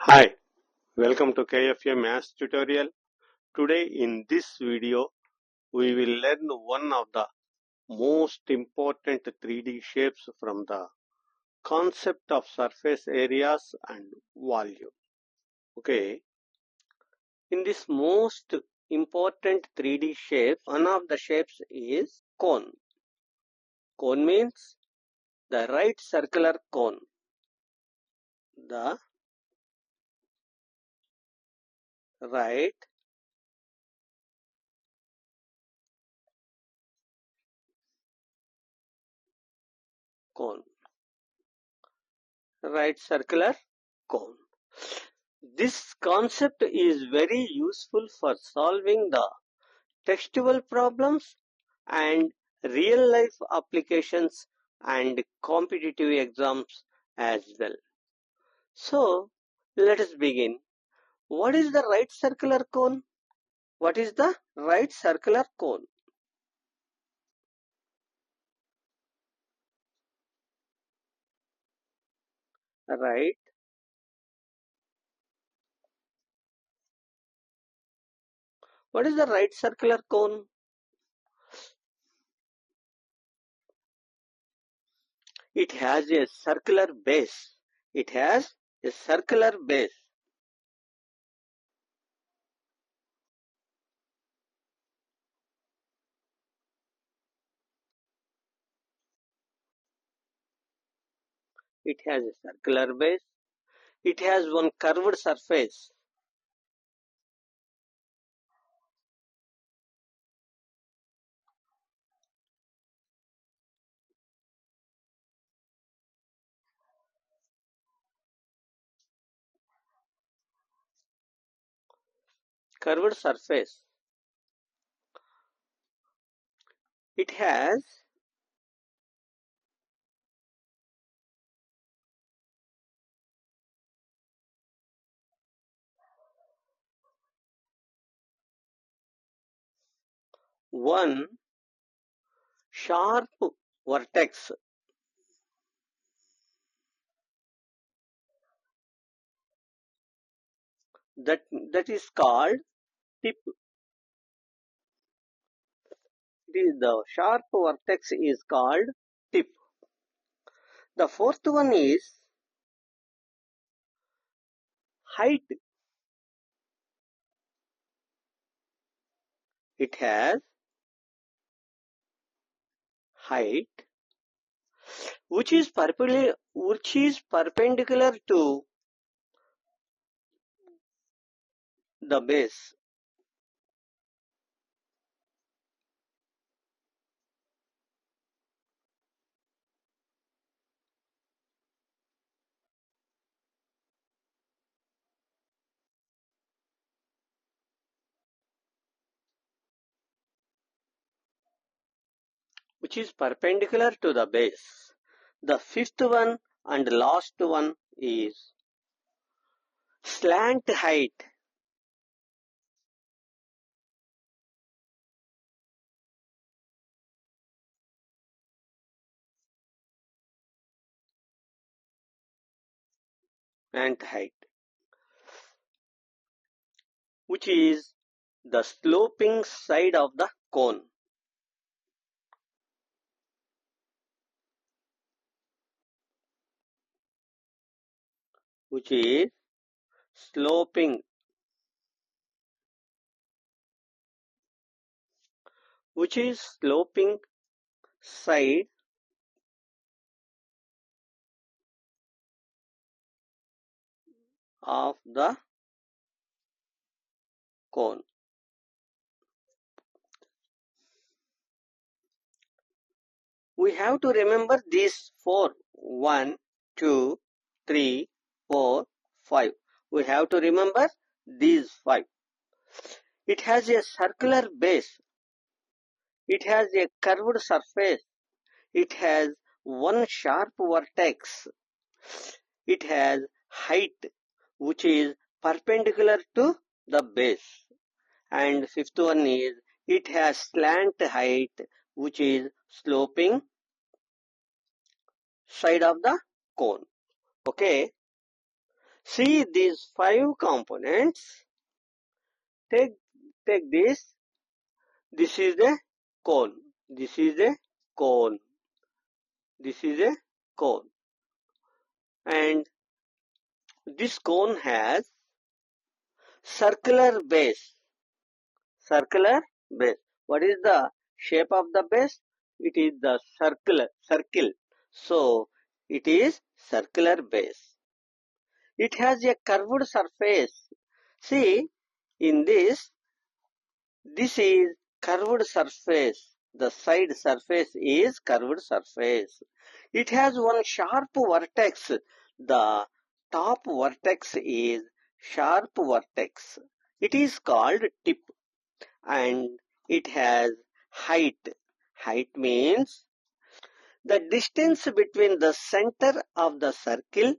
Hi, welcome to KFA Maths tutorial. Today in this video, we will learn one of the most important 3D shapes from the concept of surface areas and volume. Okay, in this most important 3D shape, one of the shapes is cone. Cone means the right circular cone. The right cone. Right circular cone. This concept is very useful for solving the textual problems and real life applications and competitive exams as well. So let us begin. What is the right circular cone? What is the right circular cone? Right. What is the right circular cone? It has a circular base. It has a circular base. It has a circular base. It has one curved surface. Curved surface. It has one sharp vertex that is called tip. The sharp vertex is called tip. The fourth one is height. It has height which is perpendicular to the base. Which is perpendicular to the base. The fifth one and last one is slant height. And height, which is the sloping side of the cone. Which is sloping side of the cone. We have to remember these four. 1, 2, 3, 4, 5. We have to remember these 5. It has a circular base. It has a curved surface. It has one sharp vertex. It has height which is perpendicular to the base. And fifth one is it has slant height which is sloping side of the cone. Okay. See these 5 components. Take this. This is a cone. This is a cone. This is a cone. And this cone has circular base. Circular base. What is the shape of the base? It is the circle. So it is circular base. It has a curved surface. See, in this is curved surface. The side surface is curved surface. It has one sharp vertex. The top vertex is sharp vertex. It is called tip, and it has height. Height means the distance between the center of the circle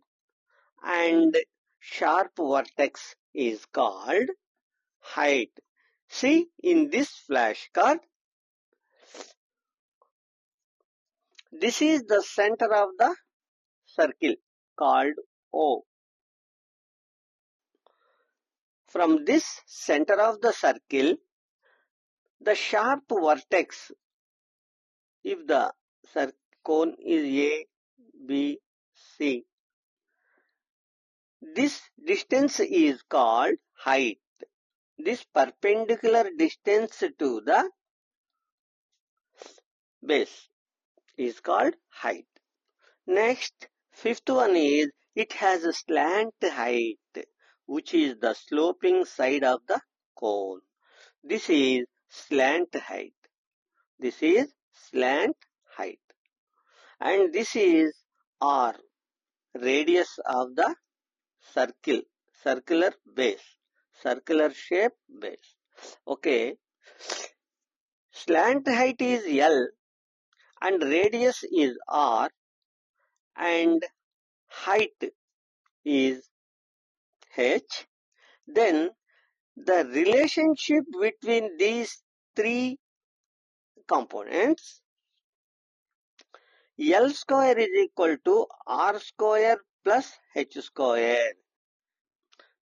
and sharp vertex is called height. See, in this flashcard, this is the center of the circle called O. From this center of the circle, the sharp vertex, if the cone is A, B, C, this distance is called height. This perpendicular distance to the base is called height. Next, fifth one is it has a slant height, which is the sloping side of the cone. This is slant height. This is slant height. And this is R, radius of the circle, circular base, circular shape base. Okay. Slant height is L and radius is R and height is H. Then the relationship between these 3 components, L square is equal to R square plus H square.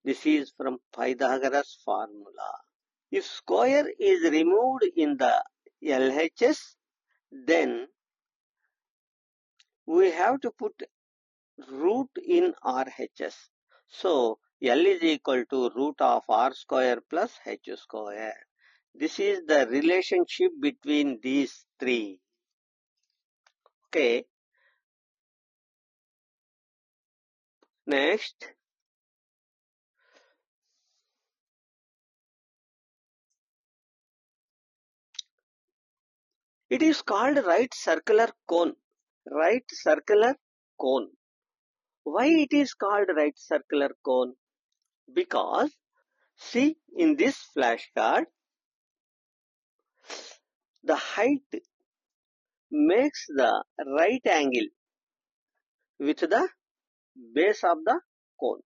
This is from Pythagoras formula. If square is removed in the LHS, then we have to put root in RHS. So L is equal to root of R square plus H square. This is the relationship between these 3. Okay. Next, it is called right circular cone. Right circular cone. Why it is called right circular cone? Because, see, in this flashcard, the height makes the right angle with the base of the cone,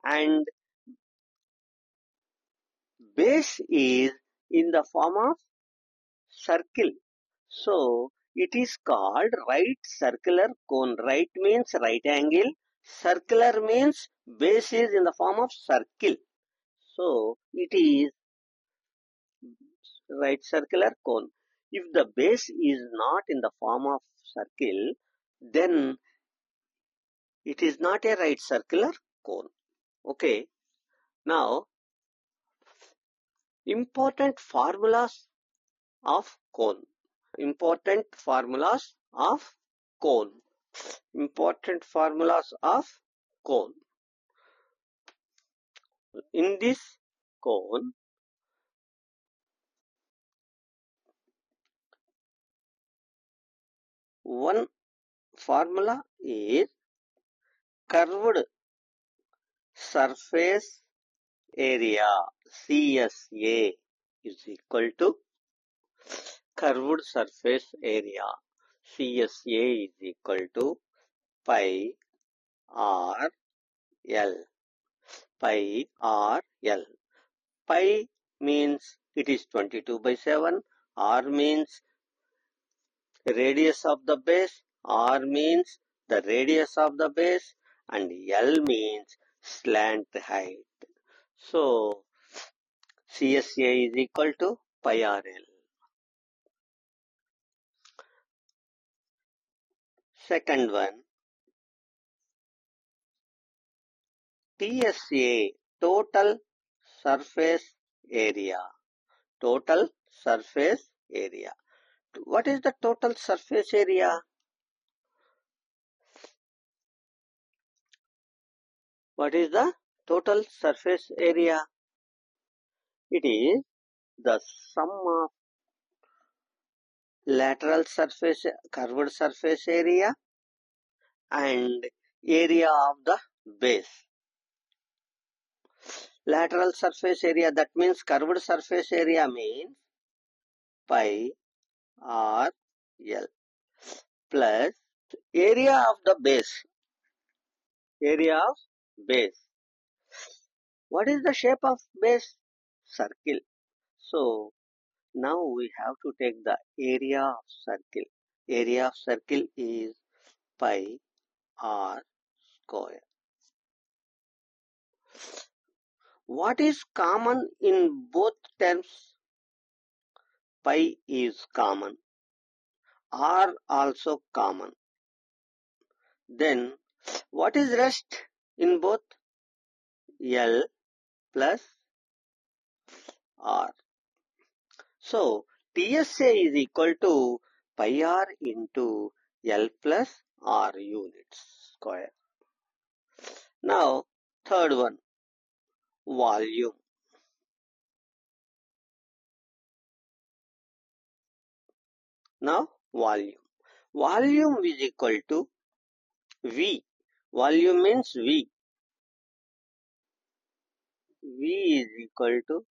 and base is in the form of circle. So it is called right circular cone. Right means right angle. Circular means base is in the form of circle. So it is right circular cone. If the base is not in the form of circle, then it is not a right circular cone. Okay. Now, important formulas of cone. Important formulas of cone. Important formulas of cone. In this cone, one formula is curved surface area, CSA, is equal to curved surface area, CSA, is equal to pi r L. Pi r L. Pi means it is 22/7. R means radius of the base. R means the radius of the base. And L means slant height. So CSA is equal to pi RL. Second one, TSA, total surface area. Total surface area. What is the total surface area? What is the total surface area? It is the sum of lateral surface, curved surface area and area of the base. Lateral surface area, that means curved surface area, means pi r l plus area of the base. Area of base. What is the shape of base? Circle. So now we have to take the area of circle. Area of circle is pi r square. What is common in both terms? Pi is common. R also common. Then what is rest in both? L plus R. So TSA is equal to pi R into L plus R units square. Now third one, volume. Now volume. Volume is equal to V. Volume means V. V is equal to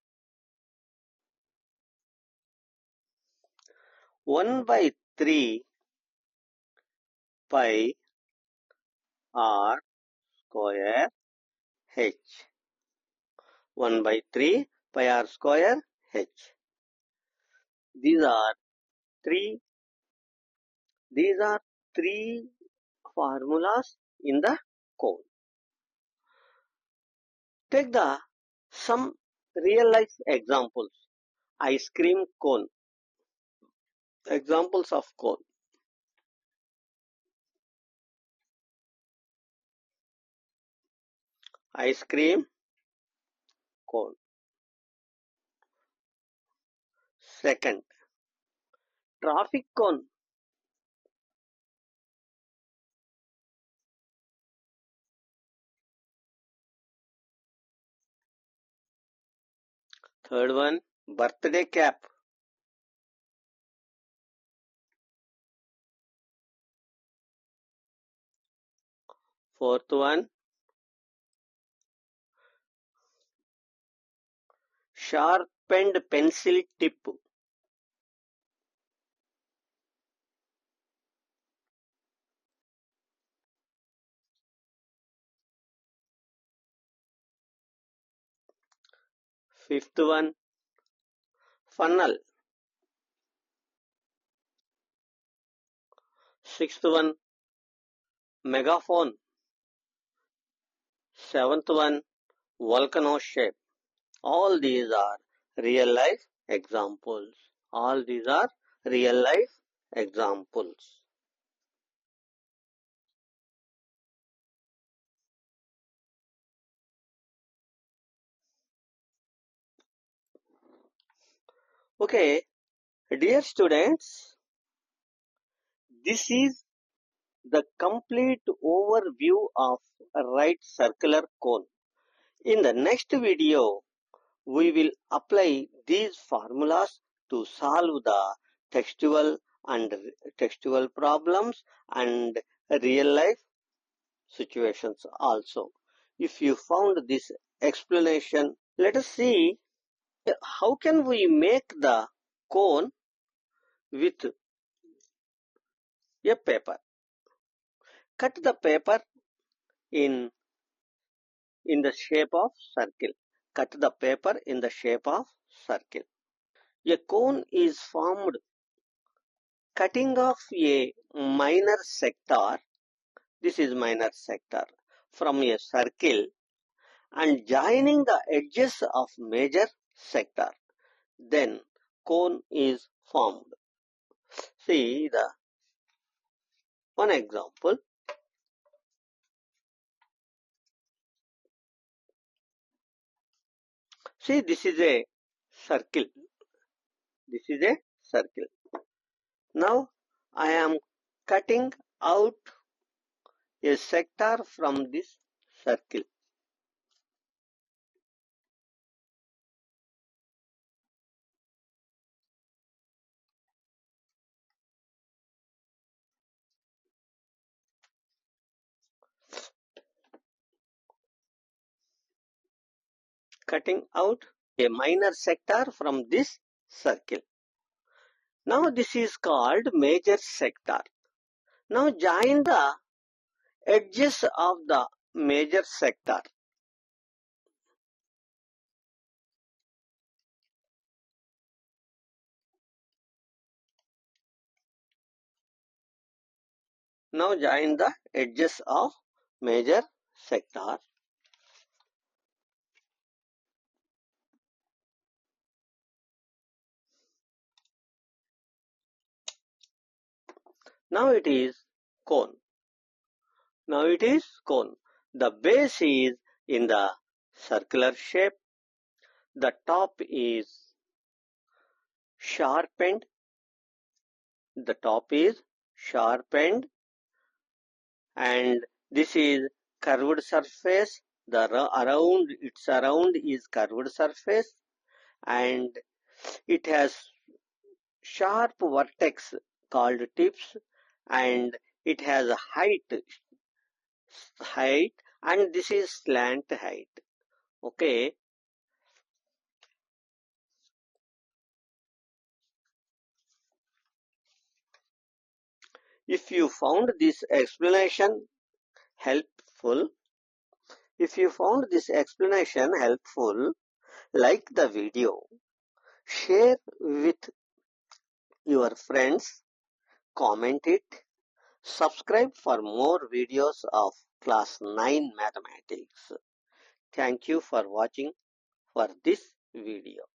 1 by 3 pi R square H. 1 by 3 pi R square H. These are three formulas in the cone. Take some real life examples. Ice cream cone. Examples of cone. Ice cream cone. Second, traffic cone. Third one, birthday cap. Fourth one, sharpened pencil tip. Fifth one, funnel. Sixth one, megaphone. Seventh one, volcano shape. All these are real life examples. All these are real life examples. Okay, dear students, this is the complete overview of a right circular cone. In the next video, we will apply these formulas to solve the textual problems and real life situations also. If you found this explanation, let us see how can we make the cone with a paper. Cut the paper in the shape of circle. Cut the paper in the shape of circle. A cone is formed cutting off a minor sector. This is minor sector from a circle and joining the edges of major sector. Then cone is formed. See the one example. See, this is a circle. This is a circle. Now I am cutting out a sector from this circle. Cutting out a minor sector from this circle. Now this is called major sector. Now join the edges of the major sector. Now join the edges of major sector. Now it is cone. Now it is cone. The base is in the circular shape. The top is sharpened. The top is sharpened, and this is curved surface. The around its around is curved surface, and it has sharp vertex called tips, and it has a height, and this is slant height. Okay. If you found this explanation helpful, like the video, share with your friends, comment it, subscribe for more videos of class 9 mathematics. Thank you for watching for this video.